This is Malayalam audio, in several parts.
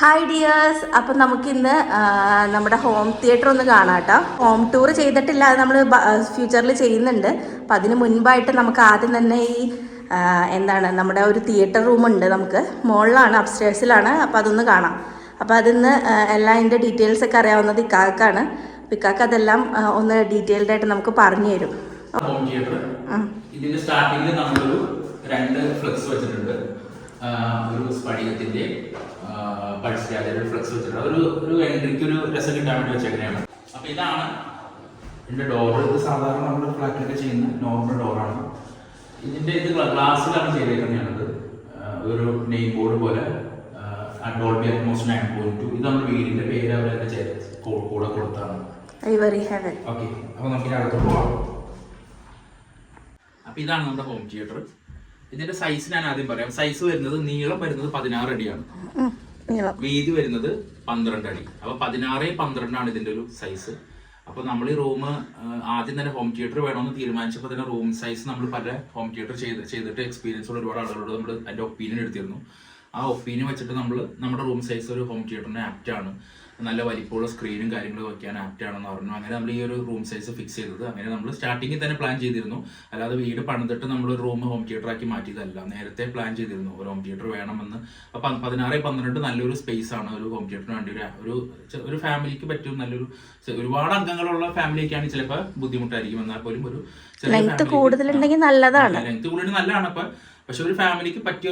Hi dears. അപ്പം നമുക്കിന്ന് നമ്മുടെ ഹോം തിയേറ്റർ ഒന്ന് കാണാം കേട്ടോ. ഹോം ടൂർ ചെയ്തിട്ടില്ല, അത് നമ്മൾ ഫ്യൂച്ചറിൽ ചെയ്യുന്നുണ്ട്. അപ്പം അതിന് മുൻപായിട്ട് നമുക്ക് ആദ്യം തന്നെ ഈ എന്താണ് നമ്മുടെ ഒരു തിയേറ്റർ റൂമുണ്ട് നമുക്ക് മുകളിലാണ്, അപ്സ്റ്റേഴ്സിലാണ്. അപ്പം അതൊന്ന് കാണാം. അപ്പം അതിന്ന് എല്ലാം അതിൻ്റെ ഡീറ്റെയിൽസ് ഒക്കെ അറിയാവുന്നത് ഇക്കാക്കാണ്. ഇക്കാക്ക് അതെല്ലാം ഒന്ന് ഡീറ്റെയിൽഡ് ആയിട്ട് നമുക്ക് പറഞ്ഞു തരും. ഹോം തിയേറ്റർ ഇതിന്റെ സ്റ്റാർട്ടിങ്ങിൽ നമ്മളൊരു 2 ഫ്ലെക്സ് വെച്ചിട്ടുണ്ട്. ഒരു സ്ഫടികത്തിന്റെ പഠിച്ചാൽ ഫ്ലെക്സ് വെച്ചിട്ടുണ്ട്. ഒരു എൻട്രിക്ക് ഒരു രസം കിട്ടാൻ വേണ്ടി വെച്ചേക്കനെയാണ്. അപ്പൊ ഇതാണ് ഇതിന്റെ ഡോർ. ഇത് സാധാരണ നമ്മുടെ ഫ്ലാറ്റിലൊക്കെ ചെയ്യുന്ന നോർമൽ ഡോറാണ്. ഇതിന്റെ ഇത് ഗ്ലാസ്സിലാണ് ചെയ്തേക്കുന്നതാണത്. ഒരു നെയിം ബോർഡ് പോലെ ഡോൾബി അറ്റ്മോസ് 9.2. ഇത് നമ്മുടെ വീടിന്റെ പേര് അവരെ കൂടെ കൊടുത്താണ്. ഓക്കെ, അപ്പൊ നമുക്ക് അടുത്ത് പോവാം. അപ്പൊ ഇതാണ് നമ്മുടെ ഹോം തിയേറ്റർ. ഇതിന്റെ സൈസ് ഞാൻ ആദ്യം പറയാം. സൈസ് വരുന്നത് നീളം വരുന്നത് 16 അടിയാണ്, വീതി വരുന്നത് 12 അടി. അപ്പൊ 16x12 ആണ് ഇതിന്റെ ഒരു സൈസ്. അപ്പൊ നമ്മൾ ഈ റൂം ആദ്യം തന്നെ ഹോം തിയേറ്റർ വേണമെന്ന് തീരുമാനിച്ചപ്പോൾ തന്നെ റൂം സൈസ് നമ്മൾ പല ഹോം തിയേറ്റർ ചെയ്തിട്ട് എക്സ്പീരിയൻസ് ഉള്ള ഒരുപാട് ആളുകളോട് നമ്മൾ അതിന്റെ ഒപ്പീനിയൻ എടുത്തിരുന്നു. ആ ഒപ്പീനിയൻ വെച്ചിട്ട് നമ്മൾ നമ്മുടെ റൂം സൈസ് ഒരു ഹോം തിയേറ്ററിന് ആപ്റ്റ് ആണ്, നല്ല വലിപ്പമുള്ള സ്ക്രീനും കാര്യങ്ങളും വെക്കാൻ ആപ്റ്റ് ആണെന്ന് പറഞ്ഞു. അങ്ങനെ നമ്മൾ ഈ ഒരു റൂം സൈസ് ഫിക്സ് ചെയ്തത്. അങ്ങനെ നമ്മൾ സ്റ്റാർട്ടിങ്ങിൽ തന്നെ പ്ലാൻ ചെയ്തിരുന്നു. അല്ലാതെ വീട് പണിതിട്ട് നമ്മൾ ഒരു റൂം ഹോം തിയേറ്റർ ആക്കി മാറ്റിയതല്ല, നേരത്തെ പ്ലാൻ ചെയ്തിരുന്നു ഒരു ഹോം തിയേറ്റർ വേണമെന്ന്. അപ്പം 16x12 നല്ലൊരു സ്പേസ് ആണ് ഒരു ഹോം തിയേറ്ററിന് വേണ്ടി. ഒരു ഫാമിലിക്ക് പറ്റും. ഒരുപാട് അംഗങ്ങളുള്ള ഫാമിലിക്കാണ് ചിലപ്പോൾ ബുദ്ധിമുട്ടായിരിക്കും. എന്നാൽ പോലും ഒരു ലെങ്ത് കൂടുതലുണ്ടെങ്കിൽ നല്ലതാണ്. ലെങ്ത് കൂടുതൽ നല്ലതാണ്. പക്ഷെ ഒരു ഫാമിലിക്ക് പറ്റിയ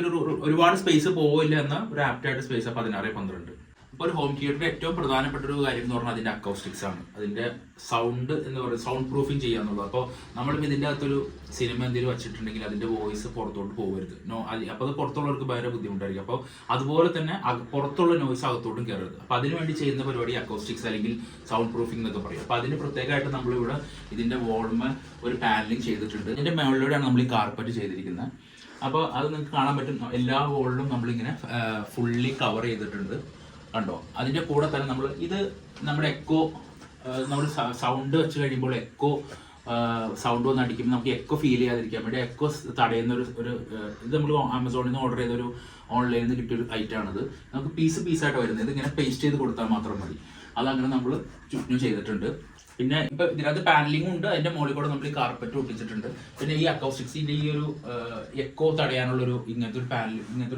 ഒരുപാട് സ്പേസ് പോവില്ല എന്ന ഒരു ആപ്റ്റായിട്ട് സ്പേസ് 16x12. ഇപ്പോൾ ഒരു ഹോം തിയേറ്ററിന്റെ ഏറ്റവും പ്രധാനപ്പെട്ട ഒരു കാര്യം എന്ന് പറഞ്ഞാൽ അതിന്റെ അക്കൗസ്റ്റിക്സ് ആണ്. അതിന്റെ സൗണ്ട് എന്ന് പറയുന്നത് സൗണ്ട് പ്രൂഫിങ് ചെയ്യാന്നുള്ളത്. അപ്പോൾ നമ്മളിപ്പോൾ ഇതിൻ്റെ അകത്തൊരു സിനിമ എന്തെങ്കിലും വെച്ചിട്ടുണ്ടെങ്കിൽ അതിന്റെ വോയിസ് പുറത്തോട്ട് പോകരുത്. അപ്പോൾ അത് പുറത്തുള്ളവർക്ക് ഭയങ്കര ബുദ്ധിമുട്ടായിരിക്കും. അപ്പോൾ അതുപോലെ തന്നെ പുറത്തുള്ള നോയ്സ് അകത്തോട്ടും കയറരുത്. അപ്പോൾ അതിനുവേണ്ടി ചെയ്യുന്ന പരിപാടി അക്കൗസ്റ്റിക്സ് അല്ലെങ്കിൽ സൗണ്ട് പ്രൂഫിംഗ് എന്നൊക്കെ പറയും. അപ്പോൾ അതിന് പ്രത്യേകമായിട്ട് നമ്മളിവിടെ ഇതിന്റെ വോളിമ ഒരു പാനലിംഗ് ചെയ്തിട്ടുണ്ട്. ഇതിന്റെ മുകളിലൂടെയാണ് നമ്മൾ ഈ കാർപ്പറ്റ് ചെയ്തിരിക്കുന്നത്. അപ്പോൾ അത് നിങ്ങൾക്ക് കാണാൻ പറ്റും. എല്ലാ വോളിലും നമ്മളിങ്ങനെ ഫുള്ളി കവർ ചെയ്തിട്ടുണ്ട്, കണ്ടോ. അതിന്റെ കൂടെ തന്നെ നമ്മൾ ഇത് നമ്മുടെ എക്കോ, നമ്മൾ സൗണ്ട് വെച്ച് കഴിയുമ്പോൾ എക്കോ സൗണ്ട് വന്ന് അടിക്കുമ്പോൾ നമുക്ക് എക്കോ ഫീൽ ചെയ്യാതിരിക്കാൻ വേണ്ടി എക്കോ തടയുന്ന ഒരു ഇത് നമ്മൾ ആമസോണിൽ നിന്ന് ഓർഡർ ചെയ്തൊരു ഓൺലൈനിൽ നിന്ന് കിട്ടിയൊരു ഐറ്റമാണിത്. നമുക്ക് പീസായിട്ട് വരുന്നത്. ഇത് ഇങ്ങനെ പേസ്റ്റ് ചെയ്ത് കൊടുത്താൽ മാത്രം മതി. അതങ്ങനെ നമ്മൾ ചുറ്റും ചെയ്തിട്ടുണ്ട്. പിന്നെ ഇപ്പൊ ഇതിനകത്ത് പാനലിംഗും ഉണ്ട്. അതിന്റെ മുകളിൽ കൂടെ നമ്മൾ ഈ കാർപ്പറ്റ് ഒട്ടിച്ചിട്ടുണ്ട്. പിന്നെ ഈ അക്കൗസ്റ്റിക്സിന്റെ ഈ ഒരു എക്കോ തടയാനുള്ള ഇങ്ങനത്തെ ഒരു പാനൽ, ഇങ്ങനത്തെ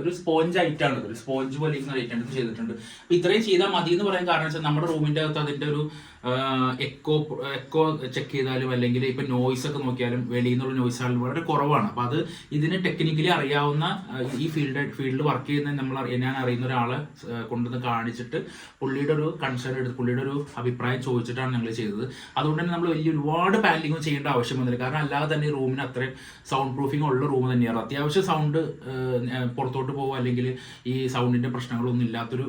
ഒരു സ്പോഞ്ച് ഐറ്റാണ്. ഒരു സ്പോഞ്ച് പോലെ ഇങ്ങനെ ഐറ്റം എടുത്ത് ചെയ്തിട്ടുണ്ട്. അപ്പൊ ഇത്രയും ചെയ്താൽ മതി എന്ന് പറയാൻ കാരണം വെച്ചാൽ നമ്മുടെ റൂമിന്റെ അകത്ത് അതിന്റെ ഒരു എക്കോ ചെക്ക് ചെയ്താലും അല്ലെങ്കിൽ ഇപ്പൊ നോയ്സ് ഒക്കെ നോക്കിയാലും വെളിയിൽ നിന്നുള്ള നോയ്സ് ആണെങ്കിലും വളരെ കുറവാണ്. അപ്പൊ അത് ഇതിന് ടെക്നിക്കലി അറിയാവുന്ന ഈ ഫീൽഡിൽ വർക്ക് ചെയ്യുന്ന ഞാൻ അറിയുന്ന ഒരാളെ കൊണ്ടുവന്ന് കാണിച്ചിട്ട് പുള്ളിയുടെ ഒരു കൺസേൺ എടുത്ത് പുള്ളിയുടെ ഒരു അഭിപ്രായം ചോദിച്ചിട്ടാണ് ഞങ്ങൾ ചെയ്തത്. അതുകൊണ്ട് തന്നെ നമ്മൾ ഒരുപാട് പാനലിംഗ് ചെയ്യേണ്ട ആവശ്യം വന്നില്ല. കാരണം അല്ലാതെ തന്നെ ഈ റൂമിന് അത്രയും സൗണ്ട് പ്രൂഫിംഗ് ഉള്ള റൂം തന്നെയാണ്. അത്യാവശ്യം സൗണ്ട് പുറത്തോട്ട് പോകുക അല്ലെങ്കിൽ ഈ സൗണ്ടിന്റെ പ്രശ്നങ്ങളൊന്നും ഇല്ലാത്തൊരു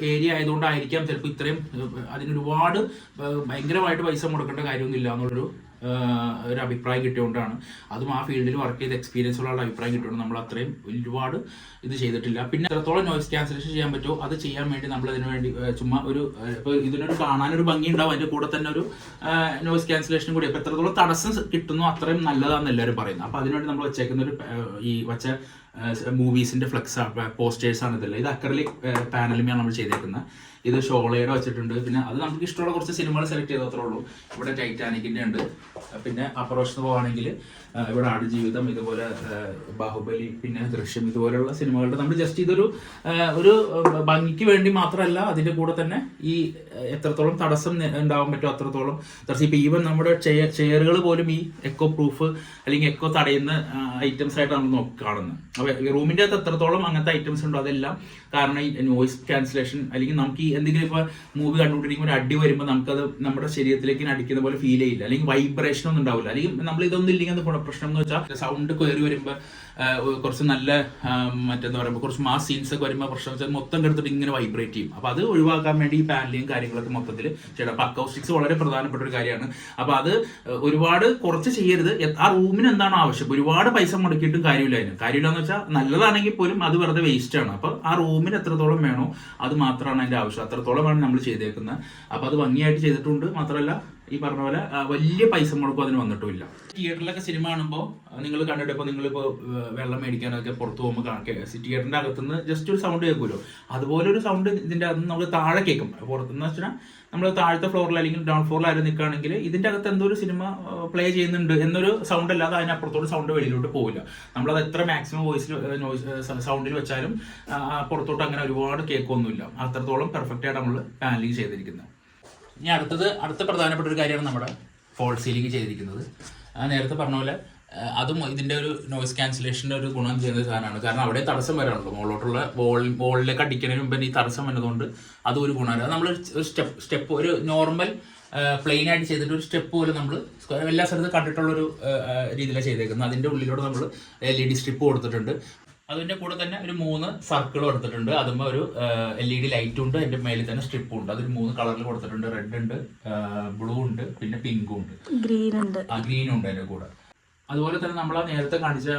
ഏരിയ ആയതുകൊണ്ടായിരിക്കാം ചിലപ്പോൾ ഇത്രയും അതിനൊരുപാട് ഭയങ്കരമായിട്ട് പൈസ മുടക്കേണ്ട കാര്യമൊന്നും ഇല്ല എന്നുള്ളൊരു അഭിപ്രായം കിട്ടിയോണ്ടാണ്. അതും ആ ഫീൽഡിൽ വർക്ക് ചെയ്ത എക്സ്പീരിയൻസ് ഉള്ള അഭിപ്രായം കിട്ടിയോണ്ട് നമ്മൾ അത്രയും ഒരുപാട് ഇത് ചെയ്തിട്ടില്ല. പിന്നെ എത്രത്തോളം നോയ്സ് ക്യാൻസലേഷൻ ചെയ്യാൻ പറ്റുമോ അത് ചെയ്യാൻ വേണ്ടി നമ്മൾ അതിനു വേണ്ടി ചുമ്മാ ഇപ്പോൾ ഇതിനൊരു കാണാനൊരു ഭംഗി ഉണ്ടാവും. അതിന്റെ കൂടെ തന്നെ ഒരു നോയ്സ് ക്യാൻസലേഷനും കൂടി. അപ്പോൾ എത്രത്തോളം തടസ്സം കിട്ടുന്നു അത്രയും നല്ലതാണെന്ന് എല്ലാവരും പറയുന്നത്. അപ്പോൾ അതിനുവേണ്ടി നമ്മൾ വെച്ചേക്കുന്ന ഈ വച്ച മൂവീസിന്റെ ഫ്ലെക്സ് പോസ്റ്റേഴ്സ് ആണ് ഇതല്ല. ഇത് അക്രലിക് പാനലുമാണ് നമ്മൾ ചെയ്തേക്കുന്നത്. ഇത് ഷോളയുടെ വെച്ചിട്ടുണ്ട്. പിന്നെ അത് നമുക്ക് ഇഷ്ടമുള്ള കുറച്ച് സിനിമകൾ സെലക്ട് ചെയ്തത്രേ ഉള്ളൂ. ഇവിടെ ടൈറ്റാനിക്കിന്റെ ഉണ്ട്. പിന്നെ അപ്പുറത്ത് പോവാണെങ്കിൽ ഇവിടെ ആടുജീവിതം, ഇതുപോലെ ബാഹുബലി, പിന്നെ ദൃശ്യം, ഇതുപോലെയുള്ള സിനിമകളുടെ നമ്മൾ ജസ്റ്റ് ഇതൊരു ഭംഗിക്ക് വേണ്ടി മാത്രമല്ല, അതിന്റെ കൂടെ തന്നെ ഈ എത്രത്തോളം തടസ്സം ഉണ്ടാവാൻ പറ്റുമോ അത്രത്തോളം തടസ്സം. ഇപ്പൊ ഈവൻ നമ്മുടെ ചെയറുകൾ പോലും ഈ എക്കോ പ്രൂഫ് അല്ലെങ്കിൽ എക്കോ തടയുന്ന ഐറ്റംസ് ആയിട്ട് നമ്മൾ കാണുന്നത്. അപ്പൊ റൂമിന്റെ അകത്ത് എത്രത്തോളം അങ്ങനത്തെ ഐറ്റംസ് ഉണ്ടോ അതെല്ലാം കാരണം ഈ നോയ്സ് ക്യാൻസലേഷൻ അല്ലെങ്കിൽ നമുക്ക് ഈ എന്തെങ്കിലും ഇപ്പൊ മൂവി കണ്ടുകൊണ്ടിരിക്കുമ്പോൾ ഒരു അടി വരുമ്പോൾ നമുക്കത് നമ്മുടെ ശരീരത്തിലേക്ക് അടിക്കുന്ന പോലെ ഫീൽ ചെയ്യില്ല, അല്ലെങ്കിൽ വൈബ്രേഷൻ ഒന്നും ഉണ്ടാവില്ല. അല്ലെങ്കിൽ നമ്മൾ ഇതൊന്നും ഇല്ലെങ്കിൽ പ്രശ്നം എന്ന് വെച്ചാൽ സൗണ്ട് കയറി വരുമ്പോൾ കുറച്ച് നല്ല മറ്റെന്താ പറയുമ്പോൾ കുറച്ച് മാസ് സീൻസ് ഒക്കെ വരുമ്പോൾ പ്രശ്നം വെച്ചാൽ മൊത്തം എടുത്തിട്ട് ഇങ്ങനെ വൈബ്രേറ്റ് ചെയ്യും. അപ്പോൾ അത് ഒഴിവാക്കാൻ വേണ്ടി ഈ പാനലിങ് കാര്യങ്ങളൊക്കെ മൊത്തത്തിൽ ചെയ്യണം. അപ്പോൾ അക്കൗസ്റ്റിക്സ് വളരെ പ്രധാനപ്പെട്ട ഒരു കാര്യമാണ്. അപ്പോൾ അത് ഒരുപാട് കുറച്ച് ചെയ്യരുത്. ആ റൂമിന് എന്താണോ ആവശ്യം, ഒരുപാട് പൈസ മുടക്കിയിട്ടും കാര്യമില്ല. കാര്യമില്ലെന്ന് വെച്ചാൽ നല്ലതാണെങ്കിൽ പോലും അത് വെറുതെ വേസ്റ്റ് ആണ്. അപ്പോൾ ആ റൂമിന് എത്രത്തോളം വേണോ അത് മാത്രമാണ് അതിൻ്റെ ആവശ്യം. അത്രത്തോളമാണ് നമ്മൾ ചെയ്തേക്കുന്നത്. അപ്പോൾ അത് ഭംഗിയായിട്ട് ചെയ്തിട്ടുണ്ട്. മാത്രമല്ല ഈ പറഞ്ഞ പോലെ വലിയ പൈസ മുടക്കും അതിന് വന്നിട്ടുമില്ല. തിയേറ്ററിലൊക്കെ സിനിമ കാണുമ്പോൾ നിങ്ങൾ കണ്ടിട്ട് ഇപ്പോൾ നിങ്ങളിപ്പോൾ വെള്ളം മേടിക്കാനൊക്കെ പുറത്ത് പോകുമ്പോൾ തിയേറ്ററിൻ്റെ അകത്തുനിന്ന് ജസ്റ്റ് ഒരു സൗണ്ട് കേൾക്കുമല്ലോ, അതുപോലെ ഒരു സൗണ്ട് ഇതിൻ്റെ അകത്ത് നമുക്ക് താഴെ കേൾക്കും. പുറത്തുനിന്ന് വെച്ചാൽ നമ്മൾ താഴത്തെ ഫ്ലോറിൽ അല്ലെങ്കിൽ ഡൗൺ ഫ്ലോറിൽ ആരും നിൽക്കുകയാണെങ്കിൽ ഇതിൻ്റെ അകത്ത് എന്തോ ഒരു സിനിമ പ്ലേ ചെയ്യുന്നുണ്ട് എന്നൊരു സൗണ്ട് അല്ലാതെ അതിനപ്പുറത്തോട് സൗണ്ട് വെളിയിലോട്ട് പോവില്ല. നമ്മളത് എത്ര മാക്സിമം സൗണ്ടിൽ വെച്ചാലും പുറത്തോട്ട് അങ്ങനെ ഒരുപാട് കേൾക്കൊന്നുമില്ല. അത്രത്തോളം പെർഫെക്റ്റ് ആയിട്ട് നമ്മൾ പാനലിംഗ് ചെയ്തിരിക്കുന്നത്. ഇനി അടുത്ത പ്രധാനപ്പെട്ട ഒരു കാര്യമാണ് നമ്മുടെ ഫോൾ സീലിംഗ് ചെയ്തിരിക്കുന്നത്. നേരത്തെ പറഞ്ഞ പോലെ അതും ഇതിൻ്റെ ഒരു നോയിസ് ക്യാൻസലേഷൻ്റെ ഒരു ഗുണം ചെയ്യുന്ന സാധനമാണ്. കാരണം അവിടെ തടസ്സം വരാനുള്ളൂ, മുകളിലോട്ടുള്ള ബോളിലേക്ക് അടിക്കുന്നതിന് മുമ്പ് ഈ തടസ്സം വന്നതുകൊണ്ട് അതും ഒരു ഗുണമാണ്. അത് നമ്മൾ ഒരു സ്റ്റെപ്പ് ഒരു നോർമൽ പ്ലെയിൻ ആയിട്ട് ചെയ്തിട്ട് ഒരു സ്റ്റെപ്പ് പോലെ നമ്മൾ എല്ലാ സ്ഥലത്തും കണ്ടിട്ടുള്ളൊരു രീതിയിലാണ് ചെയ്തേക്കുന്നത്. അതിൻ്റെ ഉള്ളിലൂടെ നമ്മൾ LED സ്ട്രിപ്പ് കൊടുത്തിട്ടുണ്ട്. അതിൻ്റെ കൂടെ തന്നെ ഒരു 3 സർക്കിൾ കൊടുത്തിട്ടുണ്ട്. അതുമ്പോൾ ഒരു LED ലൈറ്റും ഉണ്ട്, അതിൻ്റെ മേലിൽ തന്നെ സ്ട്രിപ്പും ഉണ്ട്. അതൊരു 3 കളറിൽ കൊടുത്തിട്ടുണ്ട്. റെഡ് ഉണ്ട്, ബ്ലൂ ഉണ്ട്, പിന്നെ പിങ്കും ഉണ്ട്, ഗ്രീനും ഉണ്ട് അതിൻ്റെ കൂടെ. അതുപോലെ തന്നെ നമ്മൾ നേരത്തെ കാണിച്ച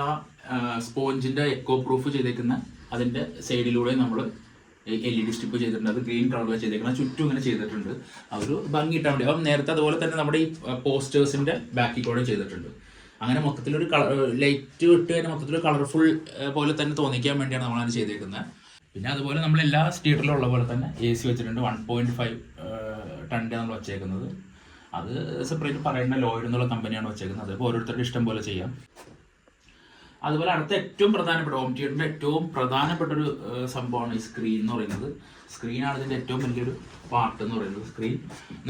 സ്പോഞ്ചിൻ്റെ എക്കോ പ്രൂഫ് ചെയ്തേക്കുന്ന അതിൻ്റെ സൈഡിലൂടെ നമ്മൾ LED സ്ട്രിപ്പ് ചെയ്തിട്ടുണ്ട്. അത് ഗ്രീൻ കളറിൽ ചെയ്തേക്കുന്നത്, ചുറ്റും ഇങ്ങനെ ചെയ്തിട്ടുണ്ട്. അതൊരു ഭംഗി ഇട്ടാൽ വേണ്ടി. അപ്പം നേരത്തെ അതുപോലെ തന്നെ നമ്മുടെ ഈ പോസ്റ്റേഴ്സിൻ്റെ ബാക്കിൽ കൂടെ ചെയ്തിട്ടുണ്ട്. അങ്ങനെ മൊത്തത്തിലൊരു ലൈറ്റ് ഇട്ട് കഴിഞ്ഞാൽ മൊത്തത്തിലൊരു കളർഫുൾ പോലെ തന്നെ തോന്നിക്കാൻ വേണ്ടിയാണ് നമ്മളത് ചെയ്തേക്കുന്നത്. പിന്നെ അതുപോലെ നമ്മൾ എല്ലാ തിയേറ്ററിലും ഉള്ള പോലെ തന്നെ AC വെച്ചിട്ടുണ്ട്. 1.5 ടണ്ണിൻ്റെ നമ്മൾ വെച്ചേക്കുന്നത്. അത് സെപ്പറേറ്റ് പറയുന്ന ലോയിഡ് എന്നുള്ള കമ്പനിയാണ് വെച്ചേക്കുന്നത്. അതിപ്പോൾ ഓരോരുത്തരുടെ ഇഷ്ടം പോലെ ചെയ്യാം. അതുപോലെ അടുത്ത ഏറ്റവും പ്രധാനപ്പെട്ട ഹോം തിയേറ്ററിൻ്റെ ഏറ്റവും പ്രധാനപ്പെട്ട ഒരു സംഭവമാണ് ഈ സ്ക്രീൻ എന്ന് പറയുന്നത്. സ്ക്രീനാണ് ഇതിൻ്റെ ഏറ്റവും വലിയൊരു പാർട്ട് എന്ന് പറയുന്നത്. സ്ക്രീൻ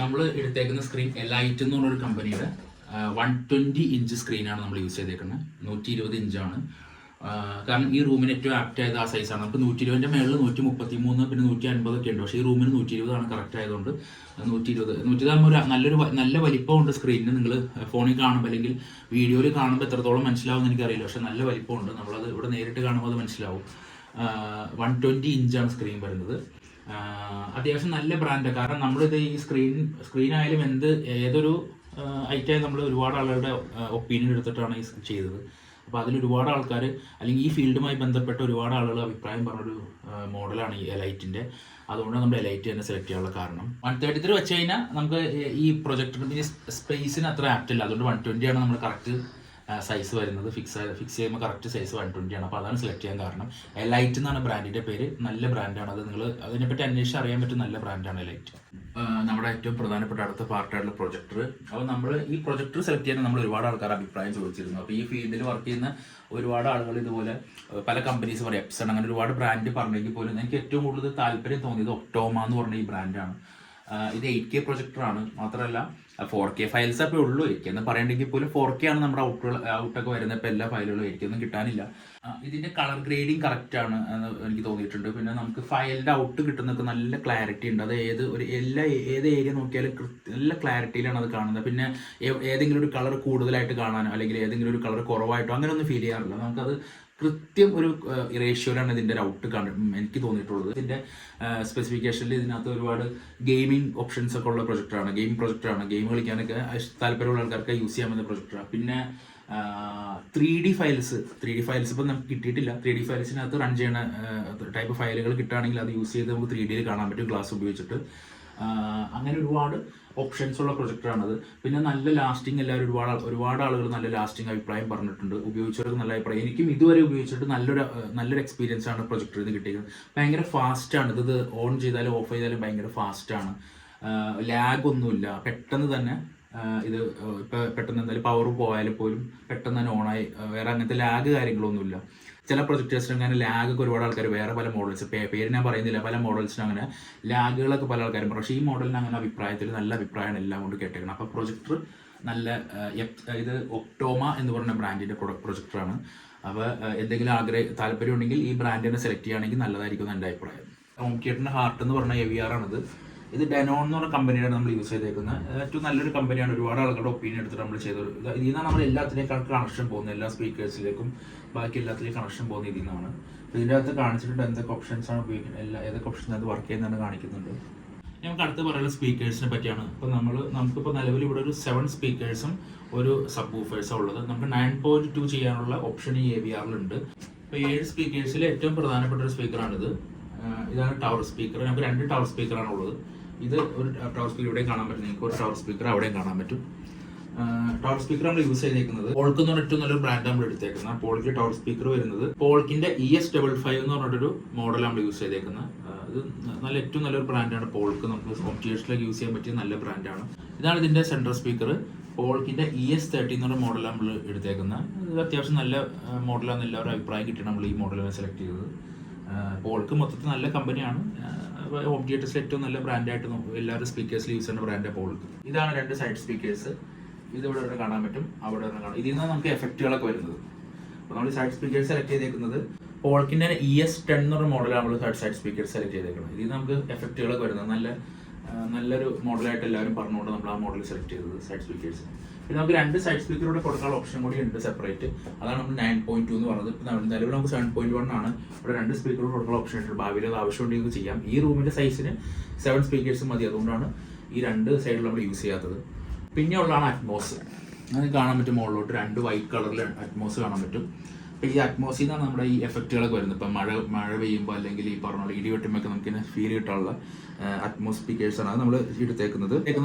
നമ്മൾ എടുത്തേക്കുന്ന സ്ക്രീൻ എലൈറ്റ് എന്ന് പറഞ്ഞൊരു കമ്പനിയുടെ 120 ഇഞ്ച് സ്ക്രീനാണ് നമ്മൾ യൂസ് ചെയ്തേക്കുന്നത്. 120 ഇഞ്ചാണ്. കാരണം ഈ റൂമിന് ഏറ്റവും ആപ്റ്റ് ആയത് ആ സൈസാണ്. നമുക്ക് 120ൻ്റെ മേളിൽ 133 പിന്നെ 150 ഒക്കെ ഉണ്ട്. പക്ഷേ ഈ റൂമിന് 120 ആണ് കറക്റ്റ് ആയതുകൊണ്ട് 120 ആകുമ്പോൾ നല്ല വലിപ്പമുണ്ട് സ്ക്രീനിന്. നിങ്ങൾ ഫോണിൽ കാണുമ്പോൾ അല്ലെങ്കിൽ വീഡിയോയിൽ കാണുമ്പോൾ എത്രത്തോളം മനസ്സിലാവുമെന്ന് എനിക്കറിയില്ല. പക്ഷേ നല്ല വലിപ്പമുണ്ട്. നമ്മളത് ഇവിടെ നേരിട്ട് കാണുമ്പോൾ അത് മനസ്സിലാവും. 120 ഇഞ്ചാണ് സ്ക്രീൻ വരുന്നത്. അത്യാവശ്യം നല്ല ബ്രാൻഡാണ്. കാരണം നമ്മളിത് ഈ സ്ക്രീനായാലും ഏതൊരു ഐറ്റമായി നമ്മൾ ഒരുപാട് ആളുകളുടെ ഒപ്പീനിയൻ എടുത്തിട്ടാണ് ഈ ചെയ്തത്. അപ്പോൾ അതിലൊരുപാട് ആൾക്കാർ അല്ലെങ്കിൽ ഈ ഫീൽഡുമായി ബന്ധപ്പെട്ട ഒരുപാട് ആളുകൾ അഭിപ്രായം പറഞ്ഞൊരു മോഡലാണ് ഈ എലൈറ്റിൻ്റെ. അതുകൊണ്ട് നമ്മൾ എലൈറ്റ് തന്നെ സെലക്ട് ചെയ്യാനുള്ള കാരണം 133 വെച്ച് കഴിഞ്ഞാൽ നമുക്ക് ഈ പ്രൊജക്ടറിന് സ്പേസിന് അത്ര ആപ്റ്റ് ഇല്ല. അതുകൊണ്ട് 120 ആണ് നമ്മൾ കറക്റ്റ് സൈസ് വരുന്നത്. ഫിക്സ് ചെയ്യുമ്പോൾ കറക്റ്റ് സൈസ് 120 ആണ്. അപ്പോൾ അതാണ് സെലക്ട് ചെയ്യാൻ കാരണം. എലൈറ്റ് എന്നാണ് ബ്രാൻഡിൻ്റെ പേര്. നല്ല ബ്രാൻഡാണ്. അത് നിങ്ങൾ അതിനെപ്പറ്റി അന്വേഷിച്ച് അറിയാൻ പറ്റും. നല്ല ബ്രാൻഡാണ് എലൈറ്റ്. നമ്മുടെ ഏറ്റവും പ്രധാനപ്പെട്ട അടുത്ത പാർട്ടായിട്ടുള്ള പ്രൊജക്ടർ. അപ്പോൾ നമ്മൾ ഈ പ്രൊജക്ടർ സെലക്ട് ചെയ്യാൻ നമ്മൾ ഒരുപാട് ആൾക്കാർ അഭിപ്രായം ചോദിച്ചിരുന്നു. അപ്പോൾ ഈ ഫീൽഡിൽ വർക്ക് ചെയ്യുന്ന ഒരുപാട് ആളുകൾ ഇതുപോലെ പല കമ്പനീസ് പറയും, എപ്സൺ അങ്ങനെ ഒരുപാട് ബ്രാൻഡ് പറഞ്ഞെങ്കിൽ പോലും എനിക്ക് ഏറ്റവും കൂടുതൽ താല്പര്യം തോന്നിയത് ഒക്ടോമ എന്ന് പറഞ്ഞ ഈ ബ്രാൻഡാണ്. ഇത് 8K പ്രൊജക്ടറാണ്. മാത്രമല്ല 4K ഫയൽസ് അപ്പോൾ ഉള്ളൂ. 8K എന്ന് പറയണമെങ്കിൽ പോലും 4K ആണ് നമ്മുടെ ഔട്ടൊക്കെ വരുന്നത്. ഇപ്പോൾ എല്ലാ ഫയലുകളും 8K ഒന്നും കിട്ടാനില്ല. ഇതിൻ്റെ കളർ ഗ്രേഡിങ് കറക്റ്റാണ് എന്ന് എനിക്ക് തോന്നിയിട്ടുണ്ട്. പിന്നെ നമുക്ക് ഫയലിൻ്റെ ഔട്ട് കിട്ടുന്നതൊക്കെ നല്ല ക്ലാരിറ്റി ഉണ്ട്. അത് ഏത് ഏരിയ നോക്കിയാലും നല്ല ക്ലാരിറ്റിയിലാണ് അത് കാണുന്നത്. പിന്നെ ഏതെങ്കിലും ഒരു കളർ കൂടുതലായിട്ട് കാണാനോ അല്ലെങ്കിൽ ഏതെങ്കിലും ഒരു കളർ കുറവായിട്ടോ അങ്ങനെയൊന്നും ഫീൽ ചെയ്യാറില്ല. നമുക്കത് കൃത്യം ഒരു റേഷ്യോയിലാണ് ഇതിൻ്റെ ഒരു ഔട്ട് എനിക്ക് തോന്നിയിട്ടുള്ളത്. ഇതിൻ്റെ സ്പെസിഫിക്കേഷനിൽ ഇതിനകത്ത് ഒരുപാട് ഗെയിമിംഗ് ഓപ്ഷൻസ് ഒക്കെ ഉള്ള പ്രൊജക്ടറാണ്. ഗെയിം കളിക്കാനൊക്കെ താല്പര്യമുള്ള ആൾക്കാർക്ക് യൂസ് ചെയ്യാൻ പറ്റുന്ന പ്രൊജക്ടറാണ്. പിന്നെ 3D ഫയൽസ് ഇപ്പം നമുക്ക് കിട്ടിയിട്ടില്ല. 3D ഫയൽസിനകത്ത് റൺ ചെയ്യുന്ന ടൈപ്പ് ഫയലുകൾ കിട്ടുകയാണെങ്കിൽ അത് യൂസ് ചെയ്ത് നമുക്ക് 3Dയിൽ കാണാൻ പറ്റും ഗ്ലാസ് ഉപയോഗിച്ചിട്ട്. അങ്ങനെ ഒരുപാട് ഓപ്ഷൻസ് ഉള്ള പ്രൊജക്ടറാണത്. പിന്നെ നല്ല ലാസ്റ്റിംഗ് എല്ലാവരും ഒരുപാട് ആളുകൾ നല്ല ലാസ്റ്റിംഗ് അഭിപ്രായം പറഞ്ഞിട്ടുണ്ട്. ഉപയോഗിച്ചവർക്ക് നല്ല അഭിപ്രായം. എനിക്കും ഇതുവരെ ഉപയോഗിച്ചിട്ട് നല്ലൊരു എക്സ്പീരിയൻസ് ആണ് പ്രൊജക്ടർ ഇത് കിട്ടിയത്. ഭയങ്കര ഫാസ്റ്റാണ്. ഇത് ഓൺ ചെയ്താലും ഓഫ് ചെയ്താലും ഭയങ്കര ഫാസ്റ്റാണ്. ലാഗ് ഒന്നുമില്ല. പെട്ടെന്ന് തന്നെ ഇത് ഇപ്പോൾ പെട്ടെന്ന് എന്തായാലും പവർ പോയാലും പോലും പെട്ടെന്ന് തന്നെ ഓണായി. വേറെ അങ്ങനത്തെ ലാഗ് കാര്യങ്ങളൊന്നുമില്ല. ചില പ്രൊജക്ടേഴ്സിന് അങ്ങനെ ലാഗൊക്കെ ഒരുപാട് ആൾക്കാർ വേറെ പല മോഡൽസ് പേര് ഞാൻ പറയുന്നില്ല, പല മോഡൽസിന് അങ്ങനെ ലാഗുകളൊക്കെ പല ആൾക്കാരും പറയും. പക്ഷേ ഈ മോഡലിന് അങ്ങനെ നല്ല അഭിപ്രായമാണ് എല്ലാം കൊണ്ട് കേട്ടേക്കണം. അപ്പോൾ പ്രൊജക്ടർ നല്ല ഇത് ഒക്ടോമ എന്ന് പറഞ്ഞ ബ്രാൻഡിൻ്റെ പ്രൊജക്ടറാണ്. അപ്പോൾ എന്തെങ്കിലും താല്പര്യം ഉണ്ടെങ്കിൽ ഈ ബ്രാൻഡ് തന്നെ സെലക്ട് ചെയ്യുകയാണെങ്കിൽ നല്ലതായിരിക്കും എൻ്റെ അഭിപ്രായം. ഹോം തിയേറ്ററിൻ്റെ ഹാർട്ട് എന്ന് പറഞ്ഞ AVR ആണിത്. ഇത് ഡെനോൺ എന്ന് പറഞ്ഞ കമ്പനിയാണ് നമ്മൾ യൂസ് ചെയ്തേക്കുന്നത്. ഏറ്റവും നല്ലൊരു കമ്പനിയാണ്. ഒരുപാട് ആളുകളുടെ ഒപ്പീനിയൻ എടുത്തിട്ട് നമ്മൾ ചെയ്തത്. ഇതിൽ നിന്നാണ് നമ്മൾ എല്ലാത്തിലേക്കും കണക്ഷൻ പോകുന്നത്. എല്ലാ സ്പീക്കേഴ്സിലേക്കും ബാക്കി എല്ലാത്തിലേക്കും കണക്ഷൻ പോകുന്നത് ഇതിൽ നിന്നാണ്. ഇതിൻ്റെ അകത്ത് കാണിച്ചിട്ടുണ്ട് എന്തൊക്കെ ഓപ്ഷൻസാണ് ഉപയോഗിക്കുന്നത്, ഏതൊക്കെ ഓപ്ഷൻസ് അത് വർക്ക് ചെയ്യുന്നതെന്ന് കാണിക്കുന്നുണ്ട്. നമുക്ക് അടുത്ത് പറയുന്ന സ്പീക്കേഴ്സിനെ പറ്റിയാണ്. ഇപ്പോൾ നമുക്കിപ്പോൾ നിലവിൽ ഇവിടെ ഒരു 7 സ്പീക്കേഴ്സും ഒരു സബ് വൂഫേഴ്സും ഉള്ളത്. നമുക്ക് 9.2 ചെയ്യാനുള്ള ഓപ്ഷൻ ഈ AVRലുണ്ട്. ഇപ്പോൾ 7 സ്പീക്കേഴ്സിൽ ഏറ്റവും പ്രധാനപ്പെട്ട ഒരു സ്പീക്കറാണിത്. ഇതാണ് ടവർ സ്പീക്കർ. നമുക്ക് 2 ടവർ സ്പീക്കറാണ് ഉള്ളത്. ഇത് ഒരു ടവർ സ്പീക്കർ ഇവിടെയും കാണാൻ പറ്റും, നിങ്ങൾക്ക് ഒരു ടവർ സ്പീക്കർ അവിടെയും കാണാൻ പറ്റും. ടവർ സ്പീക്കർ നമ്മൾ യൂസ് ചെയ്തേക്കുന്നത് പോൾക്ക് എന്ന് പറഞ്ഞിട്ട് ഏറ്റവും നല്ലൊരു ബ്രാൻഡ് നമ്മൾ എടുത്തേക്കുന്നത്. പോൾക്കിന്റെ ടവർ സ്പീക്കർ വരുന്നത് പോൾക്കിന്റെ ES55 എന്ന് പറഞ്ഞിട്ടൊരു മോഡൽ നമ്മൾ യൂസ് ചെയ്തേക്കുന്നത്. ഇത് ഏറ്റവും നല്ലൊരു ബ്രാൻഡാണ് പോൾക്ക്. നമുക്ക് ഹോം തിയേറ്ററിലേക്ക് യൂസ് ചെയ്യാൻ പറ്റിയ നല്ല ബ്രാൻഡാണ്. ഇതാണ് ഇതിന്റെ സെൻട്രൽ സ്പീക്കർ. പോൾക്കിന്റെ ES30 എന്നൊരു മോഡൽ നമ്മൾ എടുത്തേക്കുന്നത്. ഇത് അത്യാവശ്യം നല്ല മോഡലാണെന്ന് എല്ലാവരും അഭിപ്രായം കിട്ടി നമ്മൾ ഈ മോഡലാണ് സെലക്ട് ചെയ്തത്. പോൾക്ക് മൊത്തത്തിൽ നല്ല കമ്പനിയാണ്. ഹോം തിയേറ്റേഴ്സിൽ ഏറ്റവും നല്ല ബ്രാൻഡായിട്ട് എല്ലാവരും സ്പീക്കേഴ്സിൽ യൂസ് ചെയ്യുന്ന ബ്രാൻഡ് പോൾക്ക്. ഇതാണ് രണ്ട് സൈഡ് സ്പീക്കേഴ്സ്. ഇത് ഇവിടെ കാണാൻ പറ്റും, അവിടെ കാണാം. ഇതിൽ നിന്ന് നമുക്ക് എഫക്റ്റുകളൊക്കെ വരുന്നത്. അപ്പോൾ നമ്മൾ സൈഡ് സ്പീക്കേഴ്സ് സെലക്ട് ചെയ്തേക്കുന്നത് പോൾക്കിന്റെ ES10 എന്നൊരു മോഡലാണ് നമ്മൾ സൈഡ് സ്പീക്കേഴ്സ് സെലക്ട് ചെയ്തേക്കുന്നത്. ഇതിൽ നമുക്ക് എഫക്റ്റുകളൊക്കെ വരുന്നത് നല്ലൊരു മോഡലായിട്ട് എല്ലാവരും പറഞ്ഞുകൊണ്ട് നമ്മൾ ആ മോഡൽ സെലക്ട് ചെയ്തത് സൈഡ് സ്പീക്കേഴ്സ്. പിന്നെ നമുക്ക് രണ്ട് സൈഡ് സ്പീക്കറൂടെ കൊടുക്കാനുള്ള ഓപ്ഷൻ കൂടി ഉണ്ട് സെപ്പറേറ്റ്. അതാണ് നമ്മൾ 9.2 എന്ന് പറഞ്ഞത്. ഇപ്പം നിലവിൽ നമുക്ക് 7.1 ആണ്. ഇവിടെ രണ്ട് സ്പീക്കറോട് കൊടുക്കാനുള്ള ഓപ്ഷൻ ഉണ്ട്. ഭാവിയിൽ അത് ആവശ്യമുണ്ടെങ്കിൽ ചെയ്യാം. ഈ റൂമിന്റെ സൈസിന് 7 സ്പീക്കേഴ്സ് മതി. അതുകൊണ്ടാണ് ഈ രണ്ട് സൈഡിൽ നമ്മൾ യൂസ് ചെയ്യാത്തത്. പിന്നെ ഉള്ളതാണ് അറ്റ്മോസ്. അത് കാണാൻ പറ്റും മുകളിലോട്ട് രണ്ട് വൈറ്റ് കളറിൽ അറ്റ്മോസ് കാണാൻ പറ്റും. അപ്പോൾ ഈ അറ്റ്മോസിൽ നിന്നാണ് നമ്മുടെ ഈ എഫക്റ്റുകളൊക്കെ വരുന്നത്. ഇപ്പം മഴ പെയ്യുമ്പോൾ അല്ലെങ്കിൽ ഈ പറഞ്ഞ ഇടി വെട്ടുമ്പോൾ നമുക്ക് ഫീൽ കിട്ടാനുള്ള അറ്റ്മോസ് സ്പീക്കേഴ്സാണ് അത് നമ്മൾ എടുത്തേക്കുന്നത്.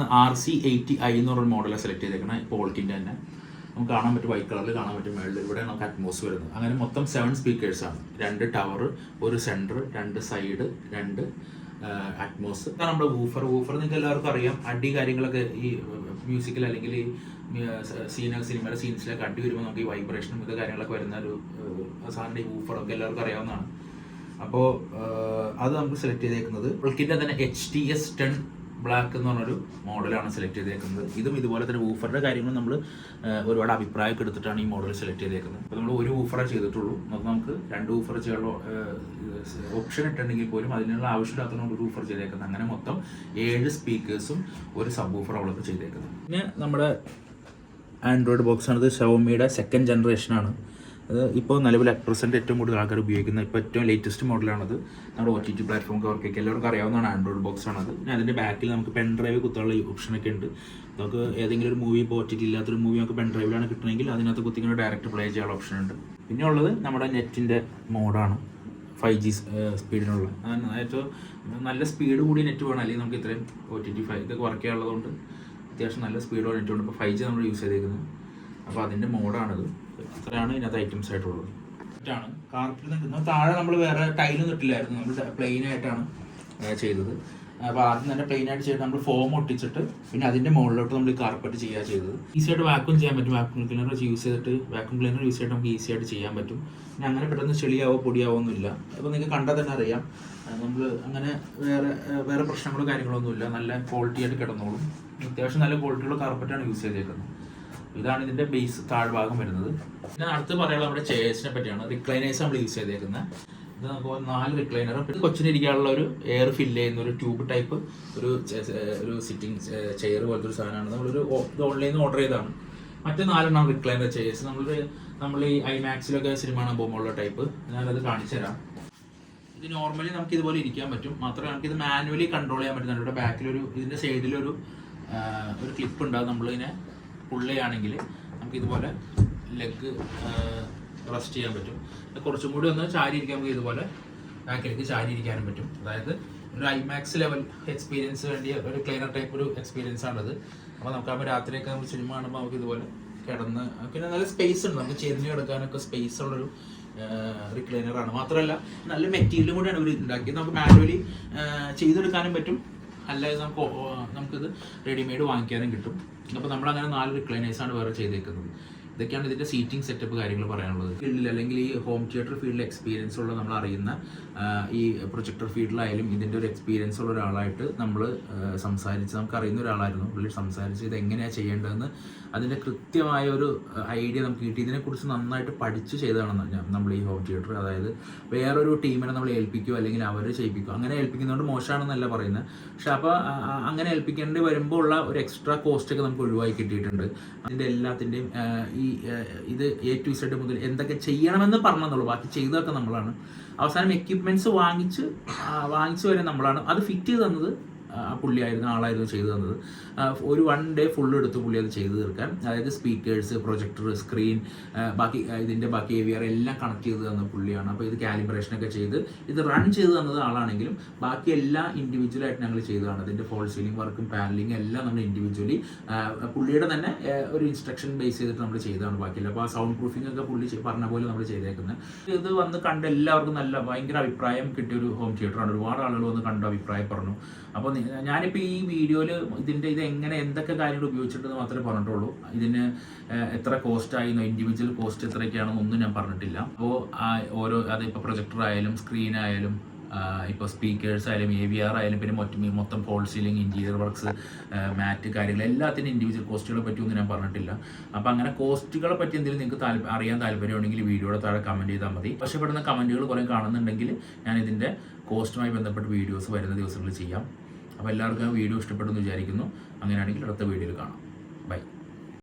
RC80i എന്ന് പറഞ്ഞ മോഡലാണ് സെലക്ട് ചെയ്തേക്കുന്നത്. പോൾക്കിൻ്റെ തന്നെ നമുക്ക് കാണാൻ പറ്റും, വൈറ്റ് കളറിൽ കാണാൻ പറ്റും. മേളിൽ ഇവിടെ നമുക്ക് അറ്റ്മോസ് വരുന്നത്. അങ്ങനെ മൊത്തം 7 സ്പീക്കേഴ്സാണ്. 2 ടവർ, ഒരു സെൻറ്റർ, 2 സൈഡ്, 2 അറ്റ്മോസ്. ഇതാണ് നമ്മുടെ വൂഫർ. നിങ്ങൾക്ക് എല്ലാവർക്കും അറിയാം, അടി കാര്യങ്ങളൊക്കെ ഈ മ്യൂസിക്കിൽ അല്ലെങ്കിൽ ഈ സിനിമയുടെ സീൻസിലൊക്കെ അടി വരുമ്പോൾ നമുക്ക് ഈ വൈബ്രേഷനും ഇത് കാര്യങ്ങളൊക്കെ വരുന്ന ഒരു സാധനം ഈ വൂഫറൊക്കെ എല്ലാവർക്കും അറിയാവുന്നതാണ്. അപ്പോൾ അത് നമുക്ക് സെലക്ട് ചെയ്തേക്കുന്നത് പോൾക്കിൻ്റെ തന്നെ HTS10 ബ്ലാക്ക് എന്ന് പറഞ്ഞൊരു മോഡലാണ് സെലക്ട് ചെയ്തേക്കുന്നത്. ഇതും ഇതുപോലെ തന്നെ വൂഫറിൻ്റെ കാര്യങ്ങൾ നമ്മൾ ഒരുപാട് അഭിപ്രായമൊക്കെ എടുത്തിട്ടാണ് ഈ മോഡൽ സെലക്ട് ചെയ്തേക്കുന്നത്. അപ്പോൾ നമ്മൾ ഒരു വൂഫറേ ചെയ്തിട്ടുള്ളൂ. നമുക്ക് 2 വൂഫർ ചെയ്യാനുള്ള ഓപ്ഷൻ ഇട്ടുണ്ടെങ്കിൽ പോലും അതിനുള്ള ആവശ്യമില്ലാത്തതുകൊണ്ട് ഒരു വൂഫർ ചെയ്തേക്കുന്നത്. അങ്ങനെ മൊത്തം 7 സ്പീക്കേഴ്സും ഒരു സബ് വൂഫർ അവളൊക്കെ ചെയ്തേക്കുന്നത്. പിന്നെ നമ്മുടെ ആൻഡ്രോയിഡ് ബോക്സാണ്. ഇത് ഷവോമിയുടെ 2nd ജനറേഷനാണ്. അത് ഇപ്പോൾ നിലവിൽ പ്രസൻറ്റ് ഏറ്റവും കൂടുതൽ ആൾക്കാർ ഉപയോഗിക്കുന്ന ഇപ്പോൾ ഏറ്റവും ലേറ്റസ്റ്റ് മോഡലാണത്. നമ്മുടെ OTT പ്ലാറ്റ്ഫോം വർക്കൊക്കെ എല്ലാവർക്കും അറിയാവുന്നതാണ്. ആൻഡ്രോയിഡ് ബോക്സ് ആണത്. പിന്നെ അതിൻ്റെ ബാക്കിൽ നമുക്ക് പെൻ ഡ്രൈവ് കുത്താനുള്ള ഓപ്ഷനൊക്കെ ഉണ്ട്. നമുക്ക് ഏതെങ്കിലും ഒരു മൂവി ഇപ്പോൾ OTT ഇല്ലാത്തൊരു മൂവി നമുക്ക് പെൻ ഡ്രൈവിലാണ് കിട്ടണമെങ്കിൽ അതിനകത്ത് കുത്തിങ്ങനെ ഡയറക്റ്റ് പ്ലേ ചെയ്യാനുള്ള ഓപ്ഷൻ ഉണ്ട്. പിന്നെ ഉള്ളത് നമ്മുടെ നെറ്റിൻ്റെ മോഡാണ്. 5G സ്പീഡിനുള്ള ഏറ്റവും നല്ല സ്പീഡ് കൂടി നെറ്റ് വേണം, അല്ലെങ്കിൽ നമുക്ക് ഇത്രയും OTT ഇതൊക്കെ വർക്ക് ചെയ്യാനുള്ളതുകൊണ്ട് അത്യാവശ്യം നല്ല സ്പീഡുള്ള നെറ്റ് ഉണ്ട്. ഇപ്പോൾ 5G നമ്മൾ യൂസ് ചെയ്തേക്കുന്നത്. അപ്പോൾ അതിൻ്റെ മോഡാണിത്. ഇത്രയാണ് ഇതിനകത്ത് ഐറ്റംസ് ആയിട്ടുള്ളത്. ാണ് കാർപ്പറ്റ് നിൽക്കുന്നത്. താഴെ നമ്മൾ വേറെ ടൈലൊന്നും ഇട്ടില്ലായിരുന്നു, നമ്മൾ പ്ലെയിൻ ആയിട്ടാണ് ചെയ്തത്. അപ്പോൾ ആദ്യം തന്നെ പ്ലെയിൻ ആയിട്ട് ചെയ്തിട്ട് നമ്മൾ ഫോം ഒട്ടിച്ചിട്ട് പിന്നെ അതിൻ്റെ മുകളിലോട്ട് നമ്മൾ ഈ കാർപ്പറ്റ് ചെയ്യുക ചെയ്തത്. ഈസി ആയിട്ട് വാക്യൂം ചെയ്യാൻ പറ്റും. വാക്യൂം ക്ലീനർ യൂസ് ചെയ്തിട്ട് നമുക്ക് ഈസി ആയിട്ട് ചെയ്യാൻ പറ്റും. പിന്നെ അങ്ങനെ പെട്ടെന്ന് ചെളിയാവോ പൊടിയാവൊന്നുമില്ല. അപ്പോൾ നിങ്ങൾക്ക് കണ്ടാൽ തന്നെ അറിയാം, നമ്മൾ അങ്ങനെ വേറെ പ്രശ്നങ്ങളോ കാര്യങ്ങളൊന്നുമില്ല. നല്ല ക്വാളിറ്റി ആയിട്ട് കിടന്നോളും. അത്യാവശ്യം നല്ല ക്വാളിറ്റിയുള്ള കാർപ്പറ്റാണ് യൂസ് ചെയ്തേക്കുന്നത്. ഇതാണ് ഇതിൻ്റെ ബേസ് താഴ്ഭാഗം വരുന്നത്. പിന്നെ അടുത്ത് പറയാനുള്ളത് നമ്മുടെ ചെയർസിനെ പറ്റിയാണ്. റിക്ലൈനേഴ്സ് നമ്മൾ യൂസ് ചെയ്തേക്കുന്നത്. ഇത് നമുക്ക് 4 റിക്ലൈനർ. കൊച്ചിനിരിക്കാനുള്ള ഒരു എയർ ഫില്ല് ചെയ്യുന്ന ഒരു ട്യൂബ് ടൈപ്പ് ഒരു സിറ്റിംഗ് ചെയർ പോലത്തെ ഒരു സാധനമാണ്. നമ്മളൊരു ഓൺലൈനിൽ നിന്ന് ഓർഡർ ചെയ്തതാണ്. മറ്റ് 4 റിക്ലൈനർ ചെയർസ്. നമ്മൾ ഈ IMAX-ലൊക്കെ സിനിമ കാണാൻ പോകുമ്പോഴുള്ള ടൈപ്പ്. ഞാനത് കാണിച്ചു തരാം. ഇത് നോർമലി നമുക്ക് ഇതുപോലെ ഇരിക്കാൻ പറ്റും. മാത്രമേ നമുക്കിത് മാനുവലി കൺട്രോൾ ചെയ്യാൻ പറ്റുന്നുണ്ട്. ഇവിടെ ബാക്കിലൊരു ഇതിൻ്റെ സൈഡിലൊരു ക്ലിപ്പ് ഉണ്ടാകും. നമ്മളിതിനെ പുള്ളിയാണെങ്കിൽ നമുക്കിതുപോലെ ലെഗ് റെസ്റ്റ് ചെയ്യാൻ പറ്റും. കുറച്ചും കൂടി ഒന്ന് ചാരി ഇരിക്കാൻ നമുക്ക് ഇതുപോലെ ബാക്കിലേക്ക് ചാരി ഇരിക്കാനും പറ്റും. അതായത് ഒരു IMAX ലെവൽ എക്സ്പീരിയൻസ് വേണ്ടിയ ഒരു ക്ലീനർ ടൈപ്പ് ഒരു എക്സ്പീരിയൻസ് ആണത്. അപ്പോൾ നമുക്ക് രാത്രിയൊക്കെ നമ്മൾ സിനിമ കാണുമ്പോൾ നമുക്ക് ഇതുപോലെ കിടന്ന് പിന്നെ നല്ല സ്പേസ് ഉണ്ട്. നമുക്ക് ചെരിഞ്ഞ് കിടക്കാനൊക്കെ സ്പേസ് ഉള്ളൊരു റിക്ലൈനറാണ്. മാത്രമല്ല നല്ല മെറ്റീരിയലും കൂടിയാണ് ഇവർ ഉണ്ടാക്കിയത്. നമുക്ക് മാനുവലി ചെയ്തെടുക്കാനും പറ്റും, അല്ലാതെ നമുക്കിത് റെഡിമെയ്ഡ് വാങ്ങിക്കാനും കിട്ടും. അപ്പോൾ നമ്മളങ്ങനെ 4 റിക്ലൈനേഴ്സാണ് വേറെ ചെയ്തേക്കുന്നത്. ഇതൊക്കെയാണ് ഇതിൻ്റെ സീറ്റിംഗ് സെറ്റപ്പ് കാര്യങ്ങൾ പറയാനുള്ളത്. ഫീൽഡിൽ അല്ലെങ്കിൽ ഈ ഹോം തിയേറ്റർ ഫീൽഡിൽ എക്സ്പീരിയൻസ് ഉള്ള നമ്മൾ അറിയുന്ന ഈ പ്രൊജക്ടർ ഫീൽഡിലായാലും ഇതിൻ്റെ ഒരു എക്സ്പീരിയൻസ് ഉള്ള ഒരാളായിട്ട് നമ്മൾ സംസാരിച്ച് നമുക്ക് അറിയുന്ന ഒരാളായിരുന്നു. പുള്ളി സംസാരിച്ച് ഇത് എങ്ങനെയാണ് ചെയ്യേണ്ടതെന്ന് അതിൻ്റെ കൃത്യമായ ഒരു ഐഡിയ നമുക്ക് കിട്ടി. ഇതിനെക്കുറിച്ച് നന്നായിട്ട് പഠിച്ച് ചെയ്തതാണെന്ന് നമ്മൾ ഈ ഹോം തിയേറ്റർ. അതായത് വേറൊരു ടീമിനെ നമ്മൾ ഏൽപ്പിക്കുകയോ അല്ലെങ്കിൽ അവർ ചെയ്യിപ്പിക്കുകയോ അങ്ങനെ ഏൽപ്പിക്കുന്നതുകൊണ്ട് മോശമാണെന്നല്ല പറയുന്നത്. പക്ഷെ അപ്പോൾ അങ്ങനെ ഏൽപ്പിക്കേണ്ടി വരുമ്പോൾ ഉള്ള ഒരു എക്സ്ട്രാ കോസ്റ്റൊക്കെ നമുക്ക് ഒഴിവാക്കി കിട്ടിയിട്ടുണ്ട്. അതിൻ്റെ എല്ലാത്തിൻ്റെയും ഇത് A to Z മുതൽ എന്തൊക്കെ ചെയ്യണമെന്ന് പറഞ്ഞെന്നുള്ളൂ. ബാക്കി ചെയ്തതൊക്കെ നമ്മളാണ്. അവസാനം എക്യുപ്മെൻറ്റ്സ് വാങ്ങിച്ച് വരെ നമ്മളാണ്. അത് ഫിറ്റ് ചെയ്ത് തന്നത് ആ പുള്ളിയായിരുന്നു ആളായിരുന്നു ചെയ്തു തന്നത്. ഒരു 1 ഡേ ഫുള്ള് എടുത്ത് പുള്ളി അത് ചെയ്തു തീർക്കാൻ. അതായത് സ്പീക്കേഴ്സ്, പ്രൊജക്ടർ, സ്ക്രീൻ, ഇതിൻ്റെ ബാക്കി AVR എല്ലാം കണക്ട് ചെയ്ത് തന്ന പുള്ളിയാണ്. അപ്പോൾ ഇത് കാലിബ്രേഷനൊക്കെ ചെയ്ത് ഇത് റൺ ചെയ്ത് തന്നത് ആളാണെങ്കിലും ബാക്കി എല്ലാം ഇൻഡിവിജ്വലായിട്ട് ഞങ്ങൾ ചെയ്തതാണ്. അതിൻ്റെ ഫോൾ സീലിംഗ് വർക്കും പാനലിംഗ് എല്ലാം നമ്മൾ ഇൻഡിവിജ്വലി പുള്ളിയുടെ തന്നെ ഒരു ഇൻസ്ട്രക്ഷൻ ബേസ് ചെയ്തിട്ട് നമ്മൾ ചെയ്തതാണ് ബാക്കിയില്ല. അപ്പോൾ ആ സൗണ്ട് പ്രൂഫിംഗ് ഒക്കെ പുള്ളി പറഞ്ഞ പോലെ നമ്മൾ ചെയ്തേക്കുന്നത്. ഇത് വന്ന് കണ്ട് എല്ലാവർക്കും ഭയങ്കര അഭിപ്രായം കിട്ടിയൊരു ഹോം തിയേറ്ററാണ്. ഒരുപാട് ആളുകൾ വന്ന് കണ്ടു അഭിപ്രായം പറഞ്ഞു. അപ്പോൾ ഞാനിപ്പോൾ ഈ വീഡിയോയിൽ ഇത് എങ്ങനെ എന്തൊക്കെ കാര്യങ്ങൾ ഉപയോഗിച്ചിട്ടുണ്ടെന്ന് മാത്രമേ പറഞ്ഞിട്ടുള്ളൂ. ഇതിന് എത്ര കോസ്റ്റ് ആയിരുന്നു, ഇൻഡിവിജ്വൽ കോസ്റ്റ് എത്രയൊക്കെയാണെന്നൊന്നും ഞാൻ പറഞ്ഞിട്ടില്ല. അപ്പോൾ അതിപ്പോൾ പ്രൊജക്ടർ ആയാലും സ്ക്രീൻ ആയാലും ഇപ്പോൾ സ്പീക്കേഴ്സ് ആയാലും AVR ആയാലും പിന്നെ മൊത്തം ഫോൾ സീലിംഗ്, ഇൻറ്റീരിയർ വർക്ക്സ്, മാറ്റ് കാര്യങ്ങൾ എല്ലാത്തിനും ഇൻഡിവിജ്വൽ കോസ്റ്റുകളെ പറ്റിയൊന്നും ഞാൻ പറഞ്ഞിട്ടില്ല. അപ്പോൾ അങ്ങനെ കോസ്റ്റുകളെ പറ്റി എന്തെങ്കിലും നിങ്ങൾക്ക് അറിയാൻ താല്പര്യമുണ്ടെങ്കിൽ വീഡിയോയുടെ താഴെ കമൻറ്റ് ചെയ്താൽ മതി. പക്ഷേ പെടുന്ന കമൻറ്റുകൾ കുറേ കാണുന്നുണ്ടെങ്കിൽ ഞാൻ ഇതിൻ്റെ കോസ്റ്റുമായി ബന്ധപ്പെട്ട് വീഡിയോസ് വരുന്ന ദിവസങ്ങളിൽ ചെയ്യാം. അപ്പോൾ എല്ലാവർക്കും വീഡിയോ ഇഷ്ടപ്പെട്ടെന്ന് വിചാരിക്കുന്നു. അങ്ങനെയാണെങ്കിൽ അടുത്ത വീഡിയോയിൽ കാണാം. ബൈ.